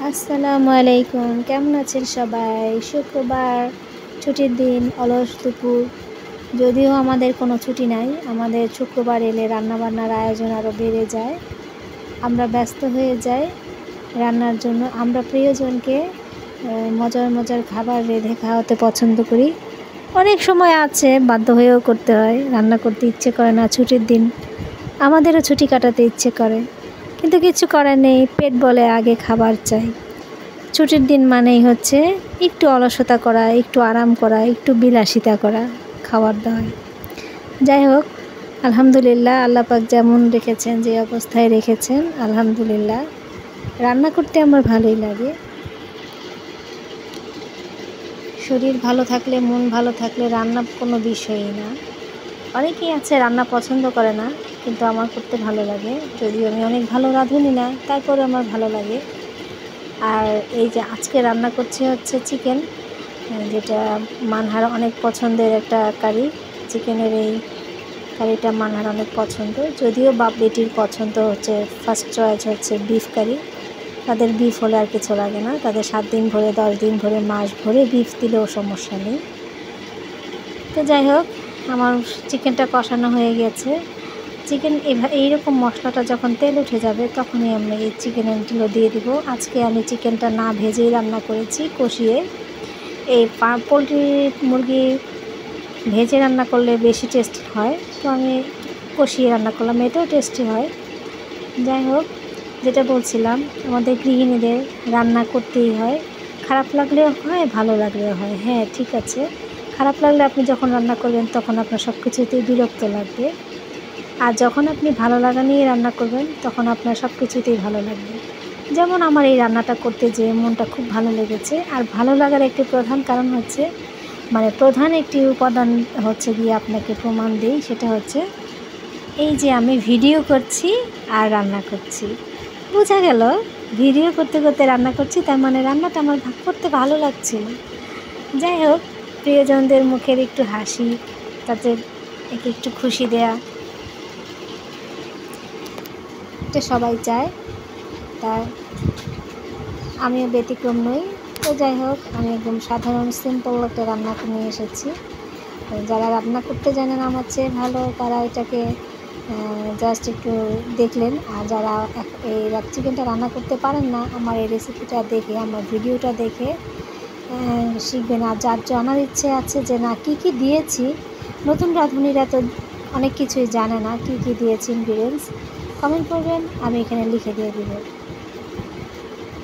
আসসালামু আলাইকুম, কেমন আছেন সবাই? শুক্রবার, ছুটির দিন, অলস দুপুর। যদিও আমাদের কোনো ছুটি নাই, আমাদের শুক্রবার এলে রান্নাবান্নার আয়োজন আরও বেড়ে যায়। আমরা ব্যস্ত হয়ে যাই রান্নার জন্য। আমরা প্রিয়জনকে মজার মজার খাবার রেঁধে খাওয়াতে পছন্দ করি। অনেক সময় আছে বাধ্য হয়েও করতে হয়, রান্না করতে ইচ্ছে করে না ছুটির দিন। আমাদেরও ছুটি কাটাতে ইচ্ছে করে, কিন্তু কিছু করার নেই, পেট বলে আগে খাবার চাই। ছুটির দিন মানেই হচ্ছে একটু অলসতা করা, একটু আরাম করা, একটু বিলাসিতা করা খাবার দাওয়ায়। যাই হোক, আলহামদুলিল্লাহ, আল্লাহ পাক যেমন রেখেছেন, যে অবস্থায় রেখেছেন, আলহামদুলিল্লাহ। রান্না করতে আমার ভালোই লাগে। শরীর ভালো থাকলে, মন ভালো থাকলে রান্না কোনো বিষয়ই না। অনেকেই আছে রান্না পছন্দ করে না, কিন্তু আমার করতে ভালো লাগে। যদিও আমি অনেক ভালো রাঁধুনি না, তারপরে আমার ভালো লাগে। আর এই যে আজকে রান্না করছি হচ্ছে চিকেন, যেটা মানহার অনেক পছন্দের একটা কারি। চিকেনের এই কারিটা মানহার অনেক পছন্দ। যদিও বাপ বেটির পছন্দ হচ্ছে, ফার্স্ট চয়েস হচ্ছে বিফ কারি। তাদের বিফ হলে আর কিছু লাগে না, তাদের 7 দিন ভরে, 10 দিন ভরে, মাস ভরে বিফ দিলেও সমস্যা নেই। তো যাই হোক, আমার চিকেনটা কষানো হয়ে গেছে। চিকেন এইরকম মশলাটা যখন তেল উঠে যাবে, তখনই আমি এই চিকেনগুলো দিয়ে দিব। আজকে আমি চিকেনটা না ভেজেই রান্না করেছি, কষিয়ে। এই পোলট্রি মুরগি ভেজে রান্না করলে বেশি টেস্ট হয়, তো আমি কষিয়ে রান্না করলাম, এটাও টেস্টি হয়। যাই হোক, যেটা বলছিলাম, আমাদের গৃহিণীদের রান্না করতেই হয়। খারাপ লাগলেও হয়, ভালো লাগলেও হয়। হ্যাঁ, ঠিক আছে, খারাপ লাগলে আপনি যখন রান্না করবেন তখন আপনার সব কিছুতেই বিরক্ত লাগবে। আর যখন আপনি ভালো লাগা নিয়ে রান্না করবেন, তখন আপনার সব কিছুতেই ভালো লাগবে। যেমন আমার এই রান্নাটা করতে যেয়ে মনটা খুব ভালো লেগেছে। আর ভালো লাগার একটি প্রধান কারণ হচ্ছে, প্রধান একটি উপাদান হচ্ছে গিয়ে আপনাকে প্রমাণ দিই, সেটা হচ্ছে এই যে আমি ভিডিও করছি আর রান্না করছি। বোঝা গেল, ভিডিও করতে করতে রান্না করছি, তার মানে রান্নাটা আমার করতে ভালো লাগছিল। যাই হোক, প্রিয়জনদের মুখের একটু হাসি, তাদের একটু খুশি দেয়া, এটা সবাই চায়। তাই আমিও ব্যতিক্রম নই। তো যাই হোক, আমি একদম সাধারণ সিম্পল একটা রান্না নিয়ে এসেছি। যারা রান্না করতে জানেন আমার চেয়ে ভালো, তারা এটাকে জাস্ট একটু দেখলেন। আর যারা এই চিকেনটা রান্না করতে পারেন না, আমার এই রেসিপিটা দেখে, আমার ভিডিওটা দেখে শিখবেন। আর যার জানার ইচ্ছে আছে যে না কী কী দিয়েছি, নতুন রাঁধুনিরা তো অনেক কিছুই জানে না কী কী দিয়েছি ইনগ্রিডিয়েন্টস, কমেন্ট করবেন, আমি এখানে লিখে দিয়ে দিব।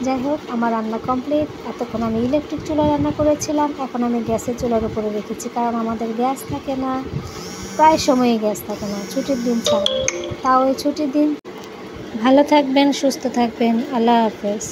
যাই হোক, আমার রান্না কমপ্লিট। এতক্ষণ আমি ইলেকট্রিক চুলায় রান্না করেছিলাম, এখন আমি গ্যাসের চুলার উপরে রেখেছি, কারণ আমাদের গ্যাস থাকে না, প্রায় সময়ই গ্যাস থাকে না, ছুটির দিন ছাড়া। তাও এই ছুটির দিন ভালো থাকবেন, সুস্থ থাকবেন। আল্লাহ হাফেজ।